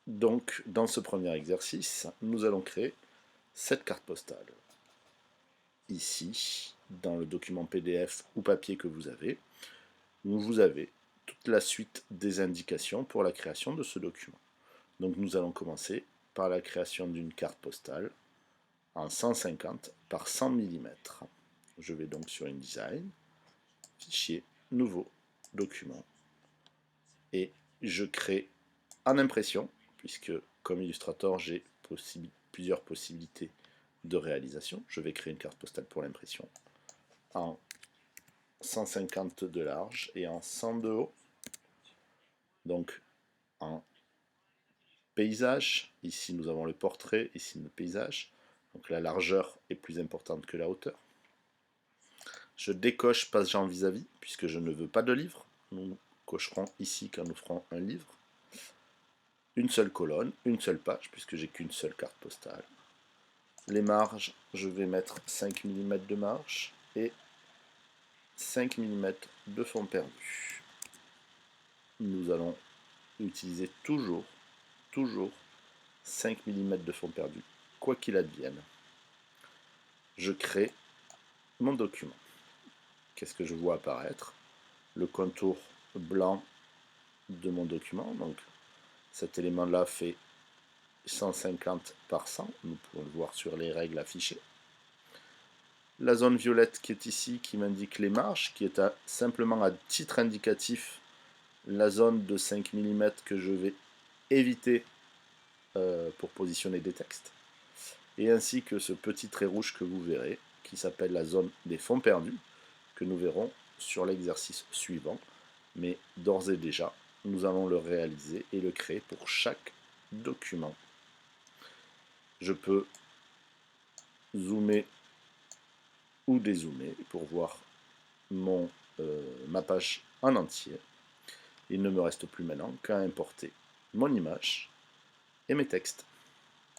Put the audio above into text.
Donc, dans ce premier exercice, nous allons créer cette carte postale. Ici, dans le document PDF ou papier que vous avez toute la suite des indications pour la création de ce document. Donc nous allons commencer par la création d'une carte postale en 150 par 100 mm. Je vais donc sur InDesign, Fichier, Nouveau, Document, et je crée en impression, puisque comme Illustrator j'ai plusieurs possibilités de réalisation. Je vais créer une carte postale pour l'impression en 150 de large et en 100 de haut. Donc en paysage, ici nous avons le portrait, ici le paysage. Donc la largeur est plus importante que la hauteur. Je décoche page en vis-à-vis, puisque je ne veux pas de livre. Nous cocherons ici quand nous ferons un livre. Une seule colonne, une seule page, puisque j'ai qu'une seule carte postale. Les marges, je vais mettre 5 mm de marge et 5 mm de fond perdu. Nous allons utiliser toujours 5 mm de fond perdu, quoi qu'il advienne. Je crée mon document. Qu'est-ce que je vois apparaître? Le contour blanc de mon document. Donc cet élément-là fait 150 par 100. Nous pouvons le voir sur les règles affichées. La zone violette qui est ici, qui m'indique les marges, qui est simplement à titre indicatif la zone de 5 mm que je vais éviter pour positionner des textes. Et ainsi que ce petit trait rouge que vous verrez, qui s'appelle la zone des fonds perdus, que nous verrons sur l'exercice suivant. Mais d'ores et déjà, nous allons le réaliser et le créer pour chaque document. Je peux zoomer ou dézoomer pour voir ma page en entier. Il ne me reste plus maintenant qu'à importer mon image et mes textes.